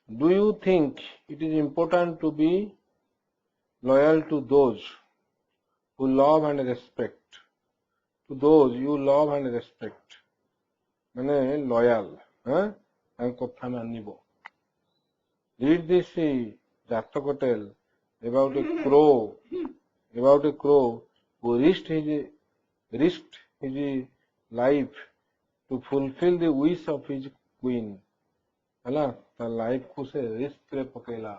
Do you think it is important to be loyal to those who love and respect? To those you love and respect. माने loyal, हाँ? तांको कथा मानिबो. Read this Jataka tale about a crow who risked his life to fulfill the wish of his queen. है ता life को से risk रे पकेला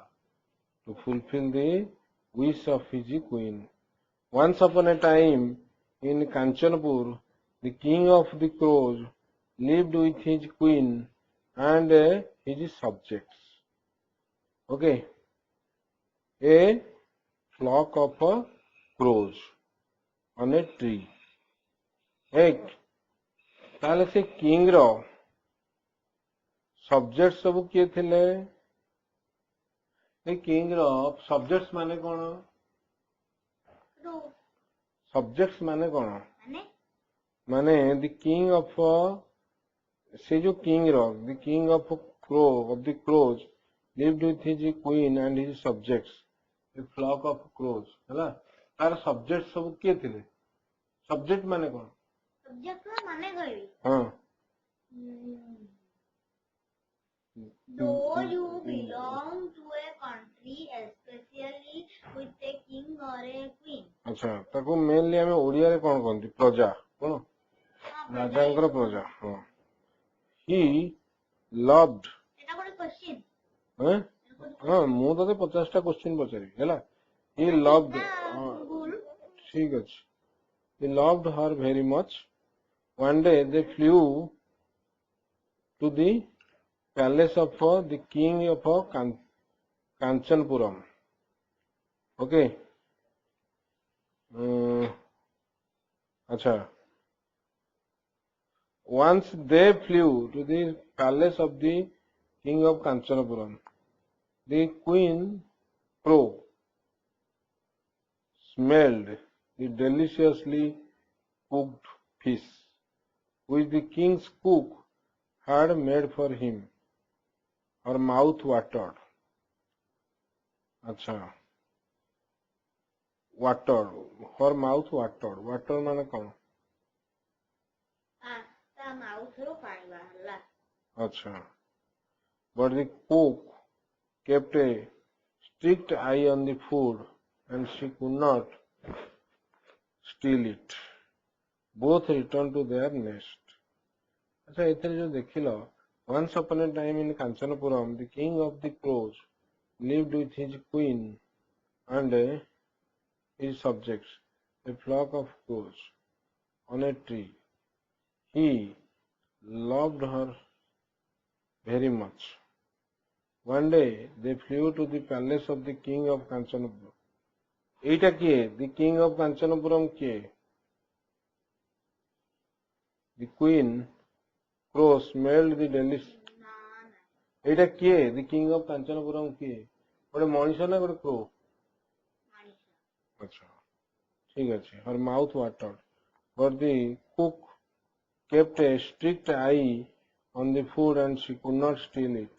to fulfill the wish of his queen. Once upon a time in Kanchanpur, the king of the crows lived with his queen and his subjects. Okay, a flock of crows on a tree. एक ताले से king रो subject सब किए थिले a king row subjects माने कोन subjects माने कोन माने the king of से जो किंग रो the king of the crows lived with his queen and his subjects a flock of crows हैला तार सब्जेक्ट सब किए थिले सब्जेक्ट माने कोन सब्जेक्ट माने कहबी हां those who belong to a country especially with a king or a queen अच्छा ताको मेनली हमें ओडिया रे कोन कोनती प्रजा कोन राजांकर प्रजा हां he loved Etah cone question हाँ मु तो 50 टा क्वेश्चन पचारि हैला he loved ठीक अछि he loved her very much one day they flew to the palace of the king of Kanchanpuram okay acha once they flew to the palace of the king of Kanchanpuram the queen crow smelled the deliciously cooked fish which the king's cook had made for him. Her mouth watered. अच्छा watered. Her mouth watered. Water माने कौन? ता mouth रो पानी बाहरला. अच्छा. But the cook kept a strict eye on the food and she could not steal it. Both returned to their nest. अच्छा इधर जो देखिलो once upon a time in Kanchanpuram the king of the crows lived with his queen and his subjects a flock of crows on a tree he loved her very much one day they flew to the palace of the king of Kanchanpuram एटा किए the king of Kanchanpuram किए the queen crow smelled the delicious एटा किए the king of Kanchanpuram किए गोटे मनीष ना गोटे crow अच्छा ठीक अच्छे her mouth watered but the cook kept a strict eye on the food and she could not steal it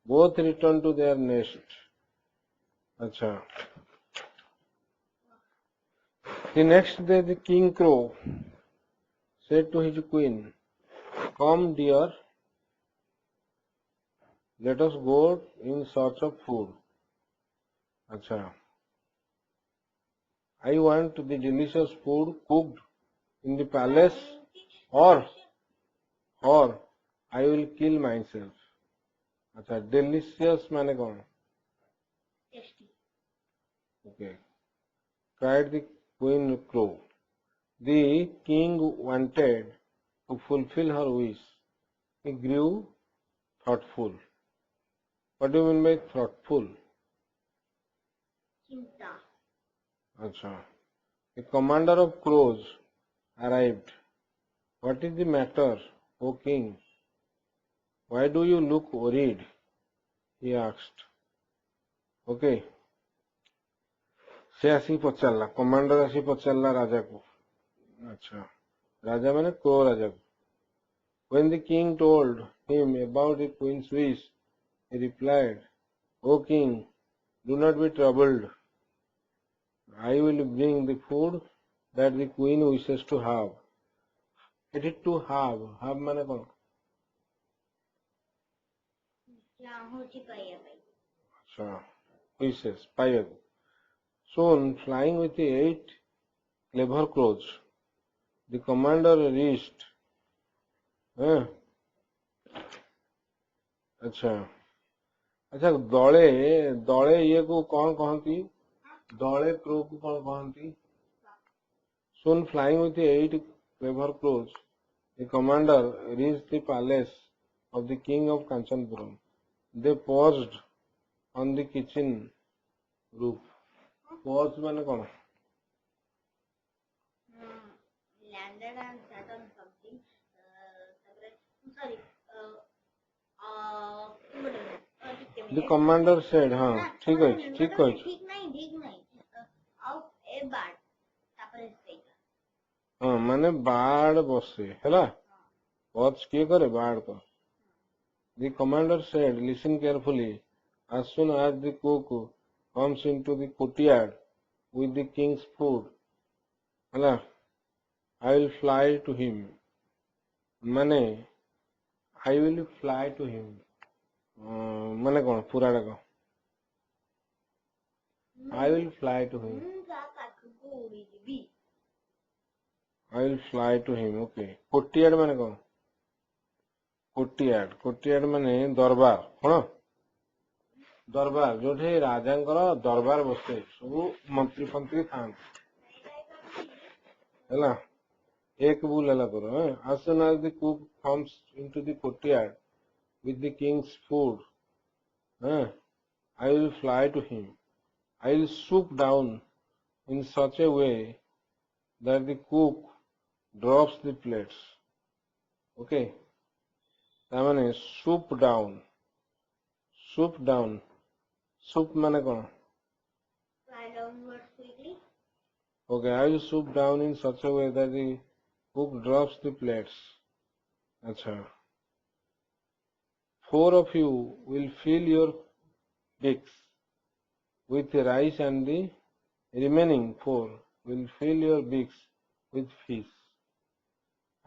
both returned to their nest अच्छा the next day the king crow said to his queen come dear let us go in search of food अच्छा I want the delicious food cooked in the palace or I will kill myself अच्छा delicious माने कौन tasty okay cried the queen crow the king wanted to fulfill her wish he grew thoughtful what do you mean by thoughtful चिंता अच्छा the commander of crows arrived what is the matter o king why do you look worried he asked okay से आसी पचारला commander आसी पचारला राजा को अच्छा राजा माने crow राजा को when the king told him about the queen's wish He replied, O king, do not be troubled. I will bring the food that the queen wishes to have. It is to have. Have माने कौन? अच्छा, wishes, पाएगा. Soon, flying with the 8 clever crows, the commander reached. हाँ, अच्छा, अच्छा दौड़े दौड़े ये को कौन कहती? दौड़े क्रो को कौन कहती? Soon, flying with the 8 clever crows, the commander reached the palace of the king of Kanchanpuram. They paused on the kitchen roof. Pause माने कौन? Landed and sat on something. Sorry. The commander said, हाँ ठीक है ठीक है. ठीक नहीं. Of a bird. तापर इसका. हाँ माने बाढ़ बसे है ना? Pause किए करे बाढ़ को. The commander said, listen carefully. As soon as the cook comes into the courtyard with the king's food, I will fly to him. Mane, I will fly to him. Mane कौन पूरा डाको. I will fly to him. I will fly to him. Okay. Courtyard माने कौन? Courtyard. Courtyard माने दरबार. कौन? दरबार जोठे राजांकर दरबार बसे सब मंत्री फंत्री थांती हैला एक बुल हला करो. As soon as the cook comes into the courtyard with the king's food, I will fly to him. I will swoop down in such a way that the cook drops the plates. Okay, तामने swoop down. Swoop माने कौन? Fly downwards quickly. Okay, I will swoop down in such a way that the cook drops the plates. अच्छा. 4 of you will fill your beaks with rice and the remaining 4 will fill your beaks with fish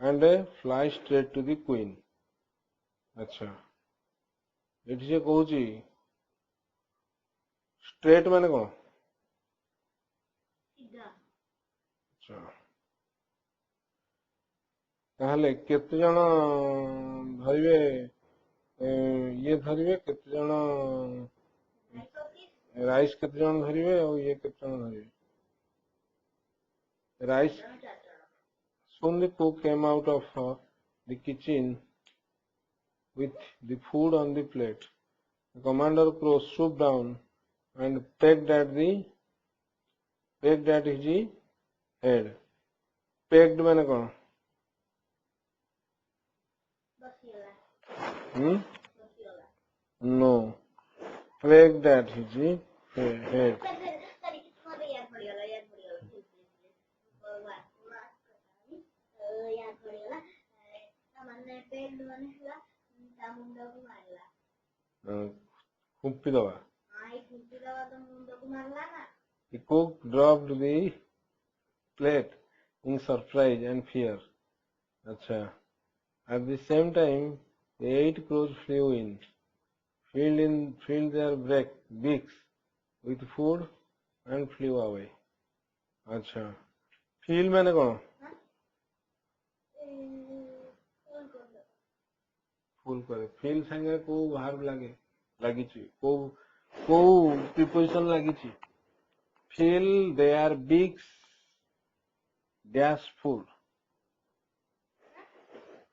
and fly straight to the queen. अच्छा. एठी से कहूची straight माने कौन? अच्छा. ताहले केते जण धरिवे ये धरिवे केते जण राइस केते जण धरिवे और ये केते जण धरिवे rice. Soon the cook came out of the kitchen with the food on the plate. The commander crow swooped down and pecked at his head. Pecked माने कौन? No. Pecked at his head. खुंपी दवा. The cook dropped the plate in surprise and fear. अच्छा. At the same time, the 8 crows flew in, filled their beaks with food and flew away. अच्छा. Feel मैंने कौन? Full करे. Feel संगे को verb लागी ची. को preposition लागी ची. Fill their beaks dash food.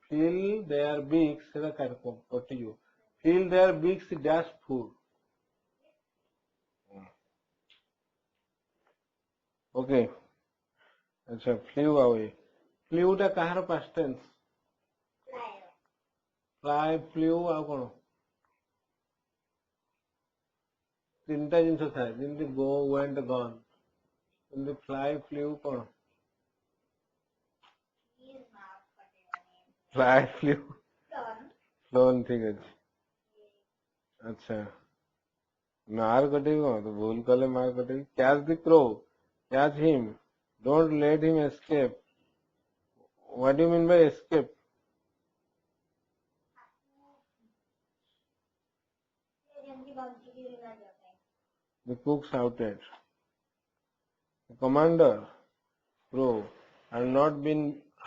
Fill their beaks सेदा कर को कटियो. Fill their beaks dash food. Okay. अच्छा. Flew away. Flew टा कहार past tense? Fly, flew ଆଉ କଣ? ତିନିଟା ଜିନିଷ ଥାଏ ଯେମିତି go, went, gone. ଯେମିତି fly, flew କଣ? Fly, flew, flown. ଠିକ ଅଛି. अच्छा मार कटे तो भूल कले मार कटे catch the crow catch him don't let him escape what do you mean by escape the cook shouted the commander crow had not been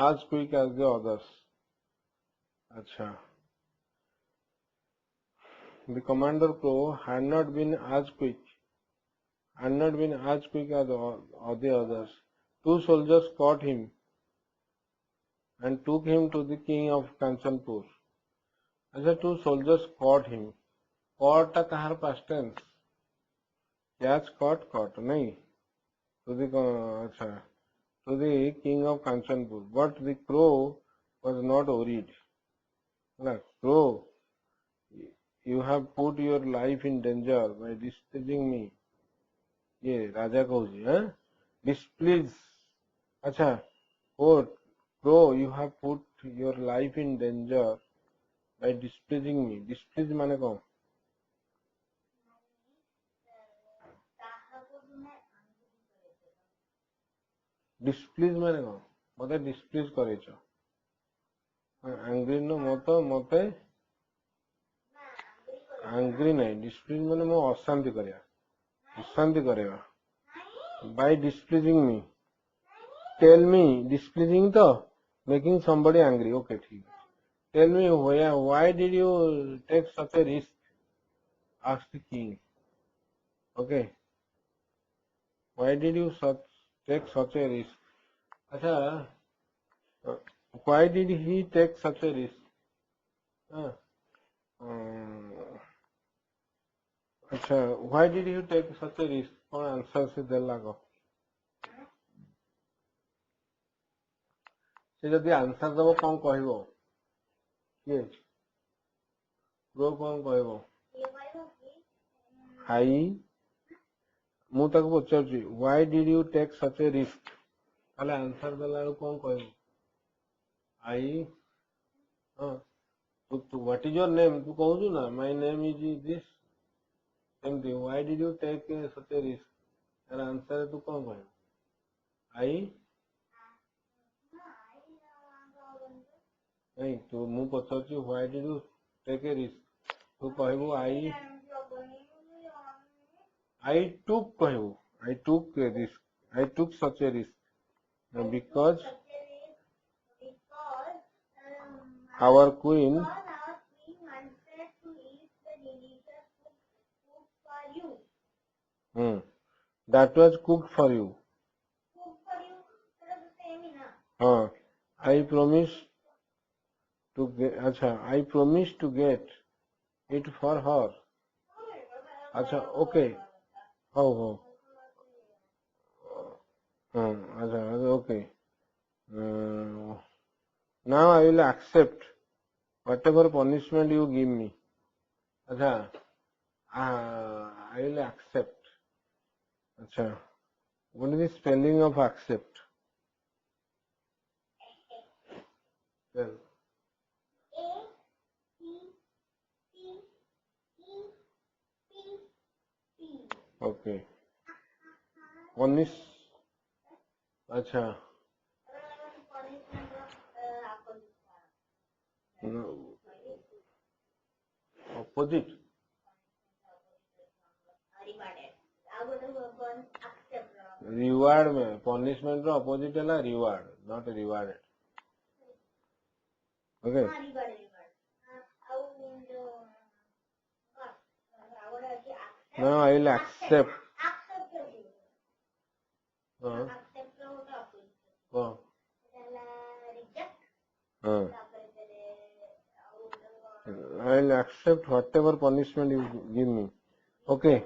as quick as the others अच्छा the commander crow had not been as quick as the others. Two soldiers caught him and took him to the king of Kanchanpur. अच्छा two soldiers caught him. Caught टा कहाँ past tense? Catch caught नहीं. To the अच्छा to the king of Kanchanpur. But the crow was not worried. ना crow, you have put your life in danger by displeasing me. ये राजा कहूँ हाँ displease अच्छा quote crow you have put your life in danger by displeasing me displease माने कौन displease माने कौन मते displease करे छो angry नो मते angry नहीं displease माने मो अशांति करेगा by displeasing me tell me displeasing तो making somebody angry okay ठीक tell me why did you take such a risk asked the king okay why did you take such a risk अच्छा why did he take such a risk अच्छा why did you take such a risk कौन answer से देला को से जदि answer दबो कौन कहबो के प्रो कौन कहबो आई मु तक पचारुची why did you take such a risk ताले आंसर देला कौन कहबो आई तो what is your name तू कहू ना my name is this एमती why did you take such a risk तार आंसर तू कौन कहबो आई नहीं तो मु पचारुची why did you take a risk तो कहबो I took कहबो I took a risk I took such a risk because our queen wanted to eat the delicious food for you. That was cooked for you. Cooked for you, that is the same na. I promised to get अच्छा I promised to get it for her. अच्छा okay हो अच्छा okay now I will accept whatever punishment you give me अच्छा I will accept अच्छा what is the spelling of accept well okay punish अच्छा opposite reward में punishment रो opposite है reward not rewarded okay now I will accept I will accept whatever punishment you give me okay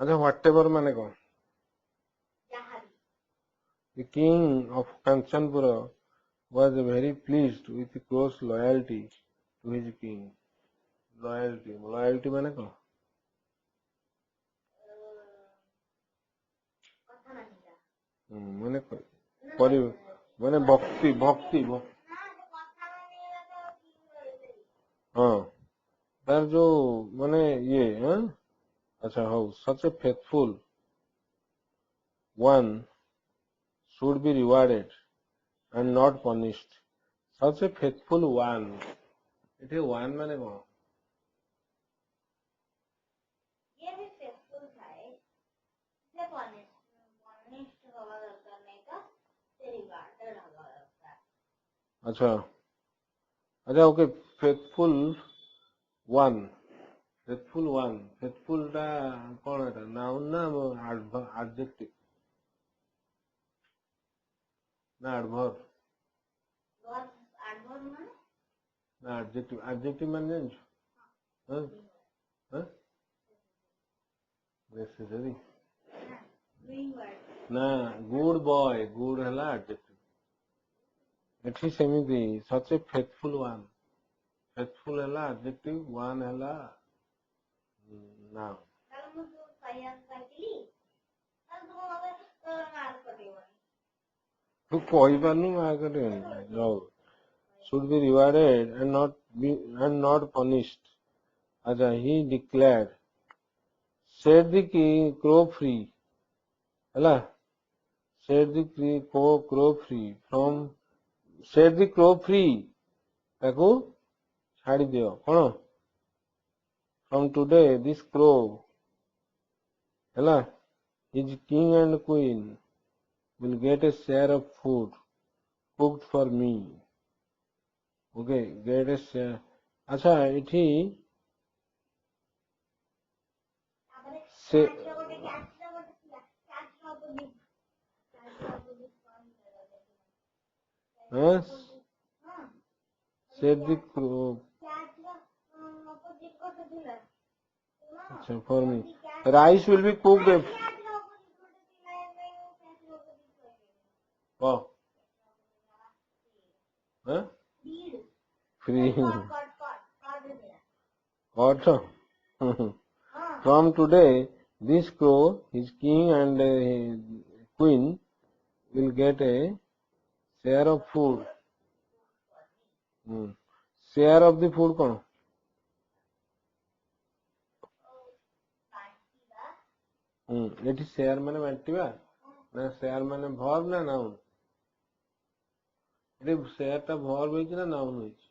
अच्छा whatever माने कौन the king of Kanchanpura was very pleased with close loyalty to his king loyalty माने कौन माने माने भक्ति हाँ तार जो माने ये हाँ अच्छा हो such a faithful one should be rewarded and not punished. Such a faithful one. ଏଠି one ମାନେ କଣ? ये भी फेथफुल ଥାଏ ସେ ପନିଷ୍ଟ ହବା ଦରକାର ନାହିଁ ତ ସେ ରିୱାର୍ଡେड ହବା ଦରକାର। अच्छा अच्छा ओके faithful one faithful ଟା କଣ ଏଟା noun ନା adjective ନା adverb ଆଡଭର୍ବ ମାନେ ନା adjective ମାନେ ଜାଣିଛୁ ହଁ ହଁ necessary ଡୁଇଂ ୱାର୍ଡ ନା good boy good ହେଲା adjective ଏଠି ସେମିତି such a faithful one faithful ହେଲା adjective one ହେଲା noun ତାହେଲେ ମୁଁ ଯୋଉ କହିବାକୁ ପାଇଥିଲି ତାହେଲେ ତୁମ ମତେ ମାର୍କ କଟେଇବନି। ତୁ କହିପାରୁନୁ ଆଗରେ ହଉ should be rewarded and not punished acha he declared set the crow free ହେଲା set the crow free from set the crow free ତାକୁ ଛାଡ଼ି ଦିଅ କଣ from today this crow ହେଲା his king and queen will get a share of food cooked for me okay get a share अच्छा ଏଠି ତାପରେ ସେ କ୍ୟାଚର ଗୋଟେ ଥିଲା କ୍ୟାଚର ଅପୋଜିଟ ହଁ ହଁ set the crow catcher opposite ଗୋଟେ ଥିଲା अच्छा for me rice will be cooked catcher opposite ଗୋଟେ ଥିଲା ଏବେ କ୍ୟାଚର ଅପୋଜିଟ କହିବେ oh huh read free cut what हाँ from today this crow his king and queen will get a share of food share of the food कौन ଏଠି share ମାନେ ବାଣ୍ଟିବା ନା share ମାନେ verb ନା noun ଏଠି share ଟା verb ହେଇଛି ନା noun ହେଇଛି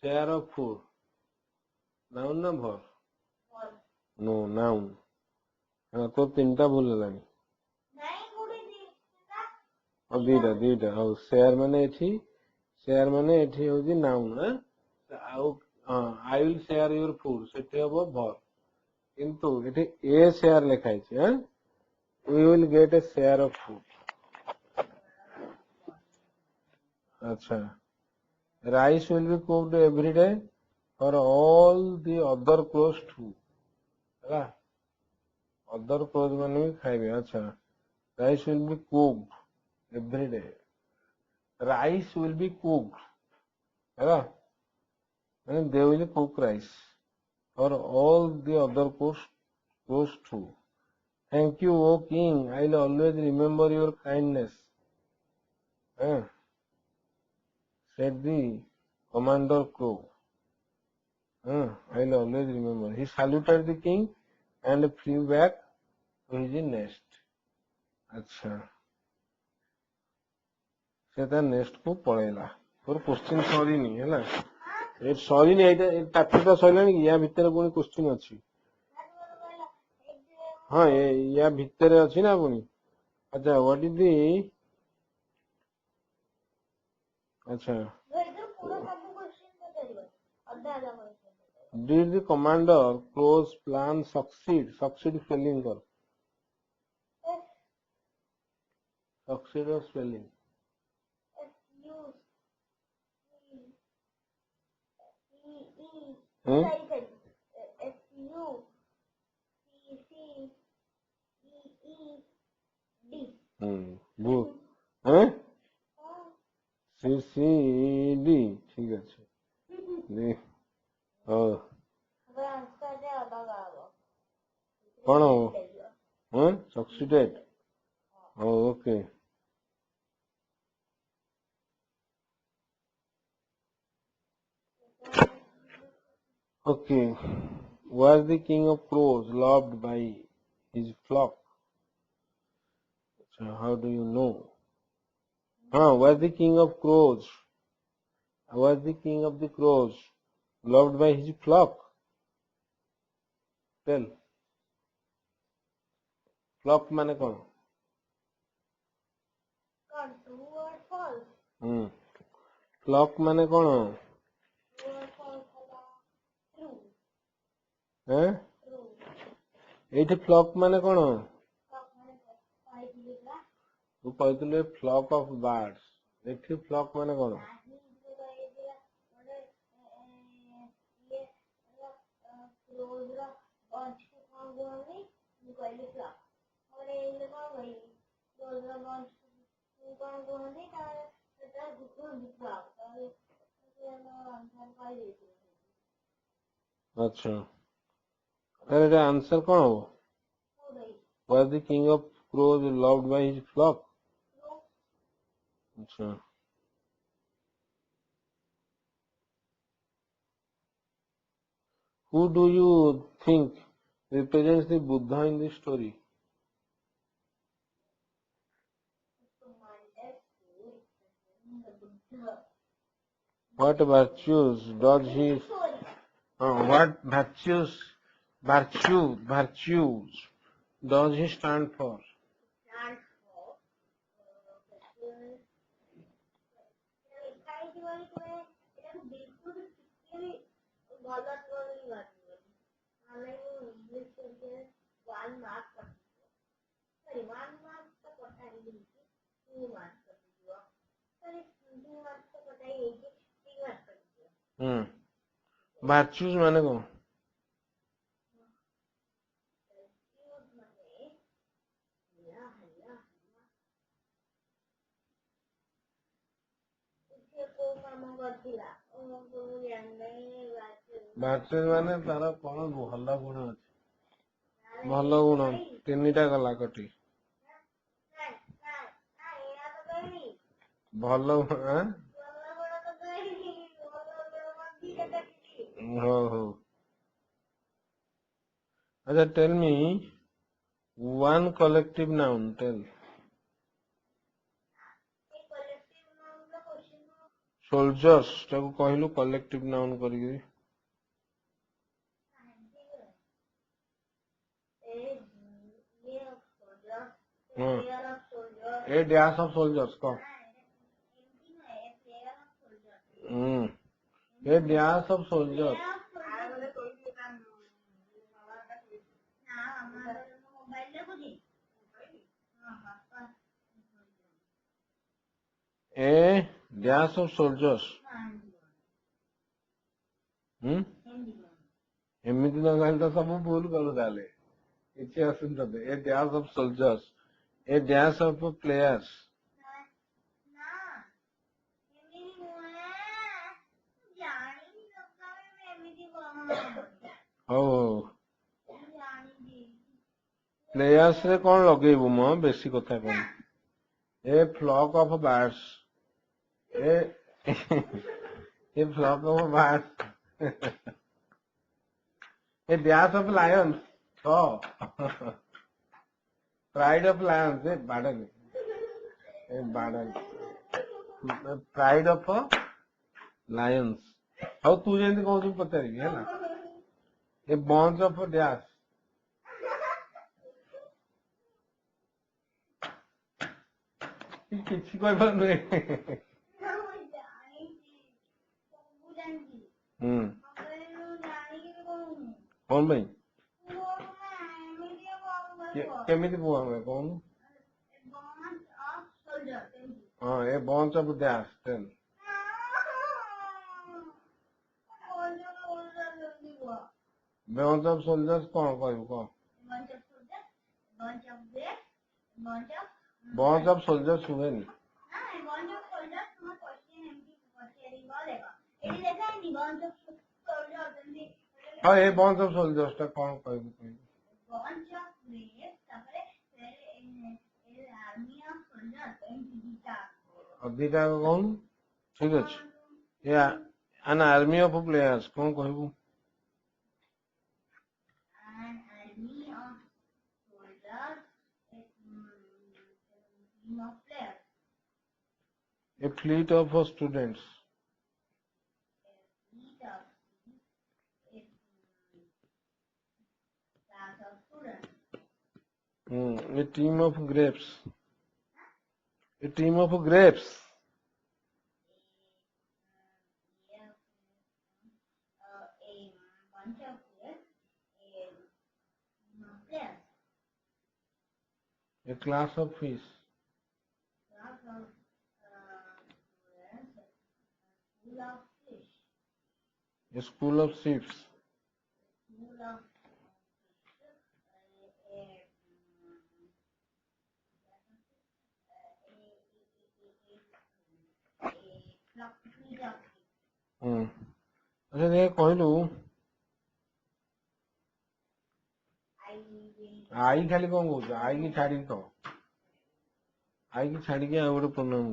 share of food noun ନା verb no noun तो ତିନିଟା ଭୁଲ ହେଲାଣି नहीं गुड़ी दी ଆଉ ଦିଟା ହଉ share ମାନେ ଏଠି ହଉଛି noun ଆଉ I will share your food ସେଠି ହବ verb କିନ୍ତୁ ଏଠି a share ଲେଖା ହେଇଛି we will get a share of food अच्छा rice will be cooked every day for all the other crows too ହେଲା other crows ମାନେ ବି ଖାଇବେ अच्छा rice will be cooked every day rice will be cooked ହେଲା ମାନେ they will cook rice for all the other crows too thank you O king I'll always remember your kindness said the commander crow I'll always remember he saluted the king and flew back to his nest अच्छा से ता next को पळेला तोर question सरीनी हैला ए सरीनी एटा topic तो सरीलानी या भीतर कोनी क्वेश्चन अछि हां या भीतर अछि ना कोनी अच्छा व्हाट इज दी अच्छा did the commander crow's plan succeed spelling कर succeed or spelling भू हैं CCD ठीक আছে कौन हो succeeded okay Okay. Was the king of crows loved by his flock? So how do you know? Was the king of crows? Was the king of the crows loved by his flock? Tell. Flock माने कौन? True or false? Flock माने कौन? True or false होला? True. हैं? True. एठी flock माने कौन? Flock ମାନେ କହିଥିଲି ପରା। तू कहतुले flock of birds. एठी flock माने कौन? ନାହିଁ ତୁ କହିଥିଲା ଗୋଟେ ଇଏ କ୍ଲୋଜ୍ ର bunch କୁ କଣ କୁହନ୍ତି? ମୁଁ କହିଲି flock। ଗୋଟେ ଏଇଲେ କଣ କହିଲି? କ୍ଲୋଜ୍ ର bunch କୁ କଣ କୁହନ୍ତି? ତାପରେ ସେଟା କୁହନ୍ତି flock। ତାପରେ ଆନ୍ସର କହିଦେଇଥିଲି। अच्छा एटा आंसर कौन हो? Was the king of crows loved by his flock? अच्छा Who do you think represents the Buddha in the story? What virtues does he? What virtues does he stand for? Virtues माने कौन? Virtues माने तारा कौन भला गुण अछि? ଭଲ ଗୁଣ ତିନିଟା ଗଲା କଟି ଭଲ ହଉ अच्छा tell me one collective noun tell soldiers ତାକୁ କହିଲୁ collective noun କରିକି A dash of soldiers कह A dash of soldiers A dash of soldiers ଏମିତି ନ କହିଲେ ତ ସବୁ ଭୁଲ କଲୁ ତାହେଲେ କିଛି ଆସୁନି ତତେ A dash of soldiers A dash of players ହଉ ପ୍ଲେୟାର୍ସ ରେ କଣ ଲଗେଇବୁ ମ ବେଶୀ କଥା କଣ ଏ flock of birds A flock of birds A dash of lions pride of lions pride of lions ଆଉ ତୁ ଯେମିତି କହୁଛୁ ପଚାରିବି ହେଲା A bunch of dash କିଛି କହିପାରୁନୁ କଣ ପାଇଁ କେମିତି କୁହ କହୁନୁ ହଁ A bunch of dash tell bunch of soldiers କଣ କହିବୁ କହ bunch of soldiers ହୁଏନି ହଁ A bunch of soldiers ଟା କଣ କହିବୁ ଦିଟା କହୁନୁ ଠିକ ଅଛି an army of players କଣ କହିବୁ team of players. A fleet of students. A fleet of a class of students. A team of grapes. A team of grapes. A bunch of players. A team of players. A class of fish. Class of students. School of fish. A school of ships. School of अच्छा देखिए कहलु आई खाली कौन कह आई की छाड़ी कह आई की छाड़ी आ गोटे प्रोनाउन